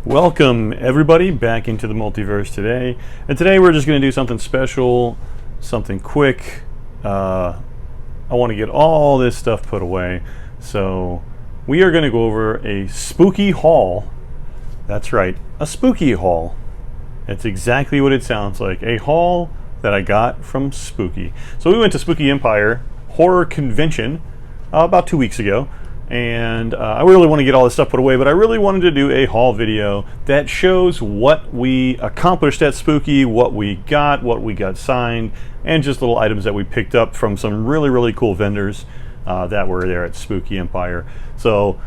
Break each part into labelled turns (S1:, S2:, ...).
S1: Welcome everybody back into the multiverse today. And today we're just going to do something special, something quick. I want to get all this stuff put away. So we are going to go over a spooky haul. That's right, a spooky haul. It's exactly what it sounds like. A haul that I got from Spooky. So we went to Spooky Empire Horror Convention about 2 weeks ago. And I really want to get all this stuff put away, but I really wanted to do a haul video that shows what we accomplished at Spooky, what we got signed, and just little items that we picked up from some really cool vendors that were there at Spooky Empire. So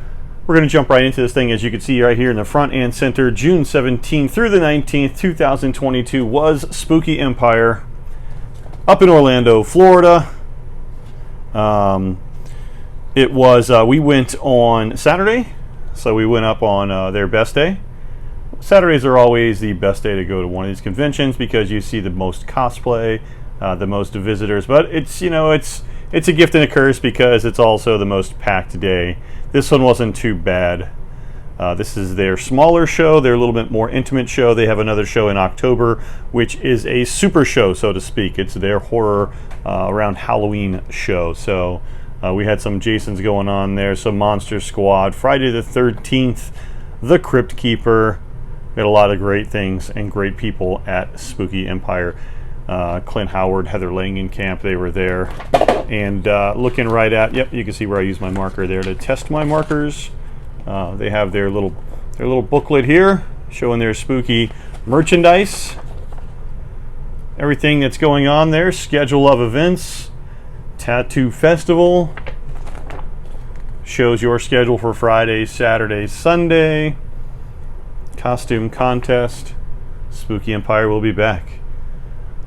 S1: we're going to jump right into this thing. As you can see right here in the front and center, June 17th through the 19th, 2022 was Spooky Empire up in Orlando, Florida. It was, we went on Saturday, so we went up on their best day. Saturdays are always the best day to go to one of these conventions because you see the most cosplay, the most visitors. But it's, you know, it's a gift and a curse because it's also the most packed day. This one wasn't too bad. This is their smaller show, their little bit more intimate show. They have another show in October, which is a super show, so to speak. It's their horror around Halloween show. So we had some Jasons going on there, some Monster Squad, Friday the 13th, The Crypt Keeper. We had a lot of great things and great people at Spooky Empire. Clint Howard, Heather Langenkamp, they were there. And looking right at, yep, you can see where I use my marker there to test my markers. They have their little booklet here showing their spooky merchandise. Everything that's going on there, schedule of events. Tattoo Festival shows your schedule for Friday, Saturday, Sunday. Costume contest. Spooky Empire will be back.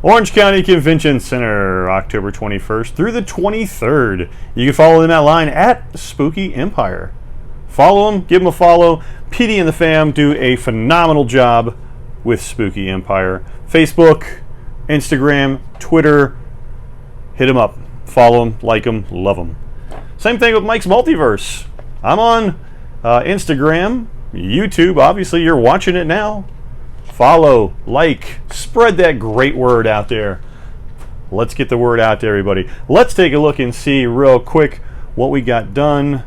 S1: Orange County Convention Center, October 21st through the 23rd. You can follow them at line at Spooky Empire. Follow them, give them a follow. PD and the fam do a phenomenal job with Spooky Empire. Facebook, Instagram, Twitter, hit them up. Follow them, like them, love them. Same thing with Mike's Multiverse. I'm on Instagram, YouTube. Obviously, you're watching it now. Follow, like, spread that great word out there. Let's get the word out there, everybody. Let's take a look and see real quick what we got done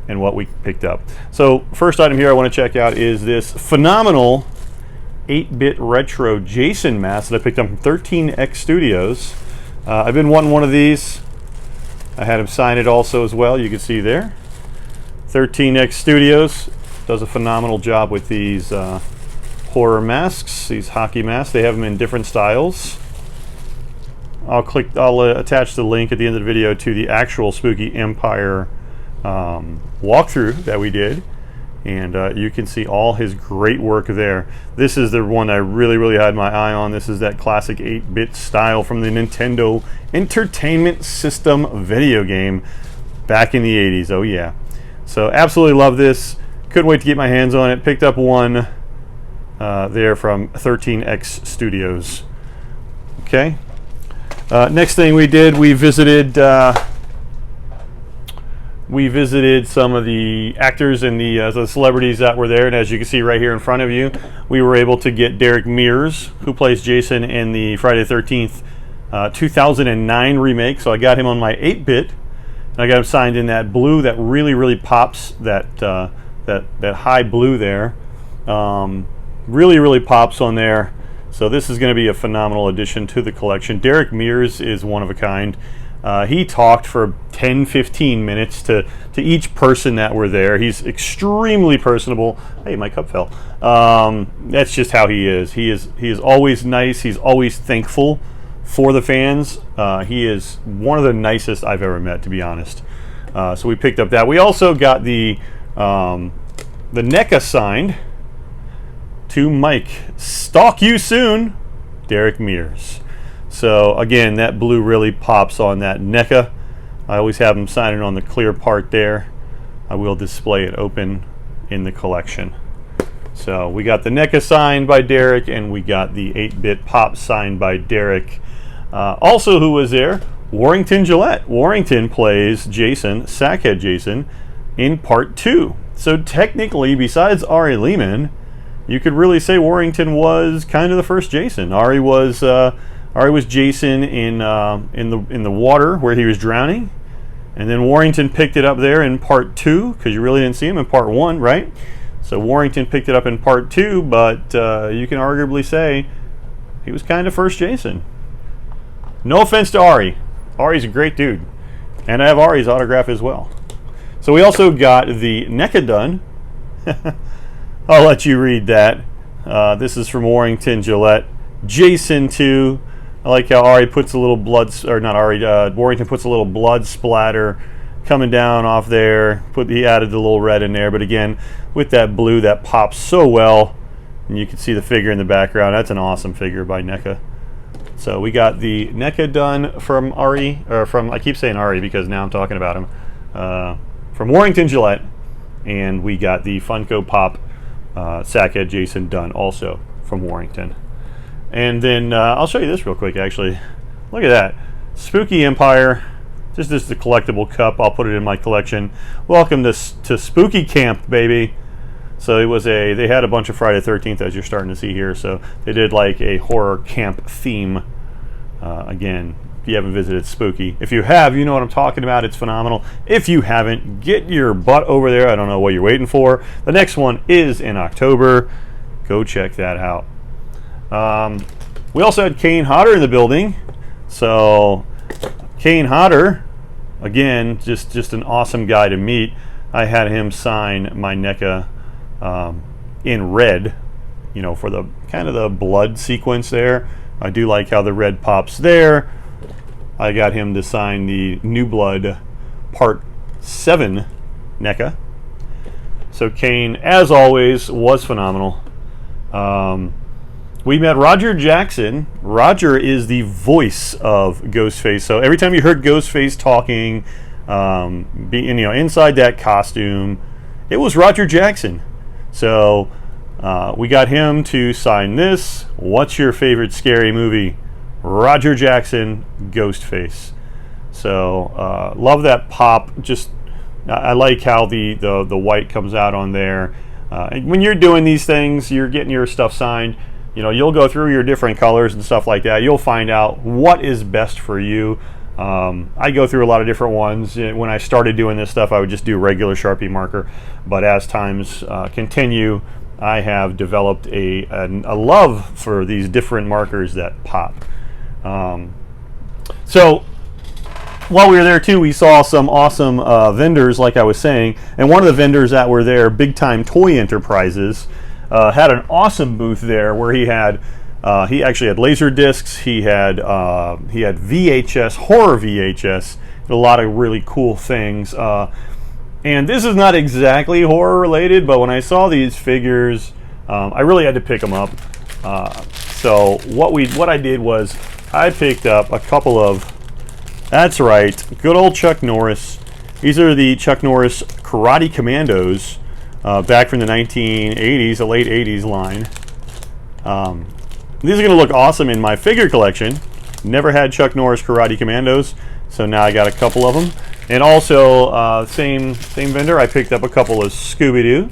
S1: and what we picked up. So, first item here I want to check out is this phenomenal 8-bit retro Jason mask that I picked up from 13X Studios. I've been wanting one of these. I had him sign it also as well. You can see there. 13X Studios does a phenomenal job with these horror masks, these hockey masks. They have them in different styles. I'll attach the link at the end of the video to the actual Spooky Empire walkthrough that we did. And you can see all his great work there. This is the one I really had my eye on. This is that classic 8-bit style from the Nintendo Entertainment System video game back in the 80s. Oh yeah. So absolutely love this. Couldn't wait to get my hands on it. Picked up one there from 13X Studios. Okay. Next thing we did, we visited some of the actors and the celebrities that were there, and as you can see right here in front of you, we were able to get Derek Mears, who plays Jason in the Friday the 13th 2009 remake. So I got him on my 8-bit, and I got him signed in that blue that really pops, that high blue there. Really pops on there. So this is going to be a phenomenal addition to the collection. Derek Mears is one of a kind. He talked for 10-15 minutes to each person that were there. He's extremely personable. Hey, my cup fell. That's just how he is. He is always nice. He's always thankful for the fans. He is one of the nicest I've ever met, to be honest. So we picked up that. We also got the NECA signed to Mike. Stalk you soon, Derek Mears. So again, that blue really pops on that NECA. I always have them signing on the clear part there. I will display it open in the collection. So we got the NECA signed by Derek, and we got the 8-bit pop signed by Derek. Also, who was there? Warrington Gillette. Warrington plays Jason, Sackhead Jason, in part 2. So technically, besides Ari Lehman, you could really say Warrington was kind of the first Jason. Ari was Jason in the water where he was drowning, and then Warrington picked it up there in part 2 because you really didn't see him in part 1, right? So Warrington picked it up in part 2, but you can arguably say he was kind of first Jason. No offense to Ari. Ari's a great dude, and I have Ari's autograph as well. So we also got the NECA done. I'll let you read that. This is from Warrington Gillette. Jason 2. I like how Ari puts a little blood, or not Ari, Warrington puts a little blood splatter coming down off there. He added the little red in there, but again, with that blue, that pops so well. And you can see the figure in the background. That's an awesome figure by NECA. So we got the NECA done from Ari, or from, I keep saying Ari because now I'm talking about him, from Warrington Gillette. And we got the Funko Pop Sackhead Jason done also from Warrington. And then I'll show you this real quick, actually. Look at that. Spooky Empire. This is the collectible cup. I'll put it in my collection. Welcome to Spooky Camp, baby. So it was they had a bunch of Friday the 13th, as you're starting to see here. So they did like a horror camp theme. Again, if you haven't visited Spooky. If you have, you know what I'm talking about. It's phenomenal. If you haven't, get your butt over there. I don't know what you're waiting for. The next one is in October. Go check that out. We also had Kane Hodder in the building. So Kane Hodder, again, just an awesome guy to meet. I had him sign my NECA in red, you know, for the kind of the blood sequence there. I do like how the red pops there. I got him to sign the New Blood Part 7 NECA. So Kane, as always, was phenomenal. We met Roger Jackson. Roger is the voice of Ghostface. So every time you heard Ghostface talking, inside that costume, it was Roger Jackson. So we got him to sign this. What's your favorite scary movie? Roger Jackson, Ghostface. So love that pop. I like how the white comes out on there. And when you're doing these things, you're getting your stuff signed. You know, you'll go through your different colors and stuff like that. You'll find out what is best for you. I go through a lot of different ones. When I started doing this stuff, I would just do regular Sharpie marker. But as times continue, I have developed a love for these different markers that pop. So while we were there too, we saw some awesome vendors, like I was saying. And one of the vendors that were there, Big Time Toy Enterprises, had an awesome booth there where he actually had laser discs. He had VHS, horror VHS, a lot of really cool things. And this is not exactly horror related, but when I saw these figures, I really had to pick them up. So what I did was I picked up a couple of, that's right, good old Chuck Norris. These are the Chuck Norris Karate Commandos. Back from the 1980s, the late 80s line. These are going to look awesome in my figure collection. Never had Chuck Norris Karate Commandos, so now I got a couple of them. And also, same vendor, I picked up a couple of Scooby-Doo.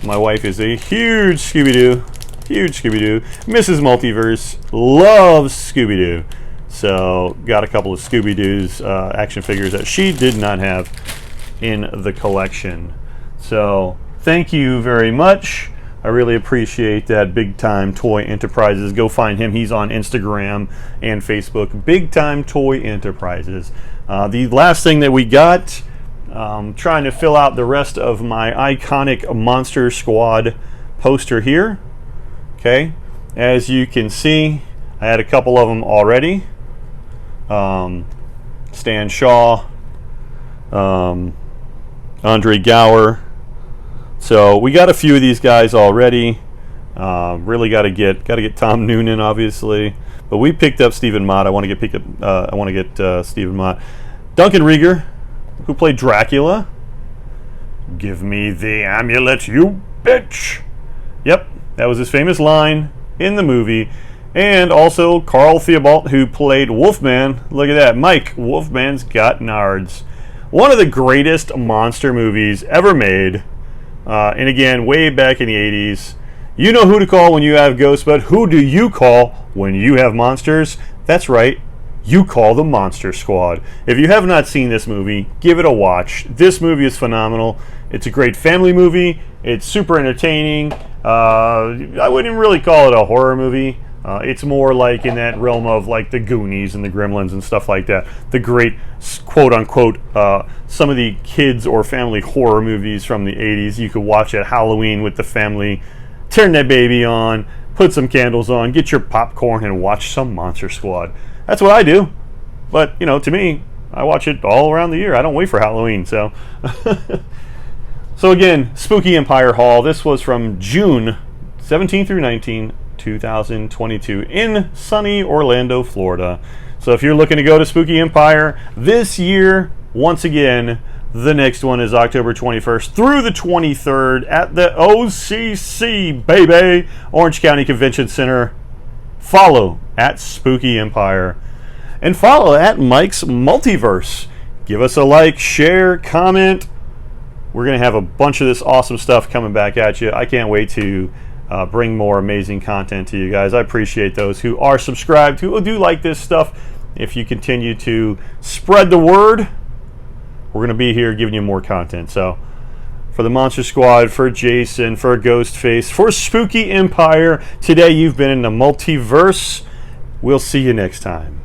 S1: My wife is a huge Scooby-Doo. Mrs. Multiverse loves Scooby-Doo. So, got a couple of Scooby-Doo's action figures that she did not have in the collection. So, thank you very much. I really appreciate that. Big Time Toy Enterprises. Go find him. He's on Instagram and Facebook. Big Time Toy Enterprises. The last thing that we got, trying to fill out the rest of my iconic Monster Squad poster here. Okay, as you can see, I had a couple of them already. Stan Shaw, Andre Gower. So we got a few of these guys already. Really got to get Tom Noonan, obviously, but we picked up Stephen Mott. I want to get Stephen Mott. Duncan Rieger, who played Dracula. Give me the amulet, you bitch. Yep, that was his famous line in the movie. And also Carl Theobald, who played Wolfman. Look at that, Mike. Wolfman's got nards. One of the greatest monster movies ever made. And again, way back in the 80s, You know who to call when you have ghosts, but who do you call when you have monsters? That's right, you call the Monster Squad. If you have not seen this movie, give it a watch. This movie is phenomenal. It's a great family movie. It's super entertaining. I wouldn't really call it a horror movie. It's more like in that realm of like the Goonies and the Gremlins and stuff like that. The great quote-unquote some of the kids or family horror movies from the 80s you could watch at Halloween with the family. Turn that baby on, put some candles on, get your popcorn, and watch some Monster Squad. That's what I do. But, you know, to me, I watch it all around the year. I don't wait for Halloween, so. So again, Spooky Empire Hall. This was from June 17 through 19, 2022 in sunny Orlando, Florida. So if you're looking to go to Spooky Empire this year, once again, the next one is October 21st through the 23rd at the OCC, baby, Orange County Convention Center. Follow at Spooky Empire and follow at Mike's Multiverse. Give us a like, share, comment. We're going to have a bunch of this awesome stuff coming back at you. I can't wait to bring more amazing content to you guys. I appreciate those who are subscribed, who do like this stuff. If you continue to spread the word, we're going to be here giving you more content. So for the Monster Squad, for Jason, for Ghostface, for Spooky Empire, today you've been in the multiverse. We'll see you next time.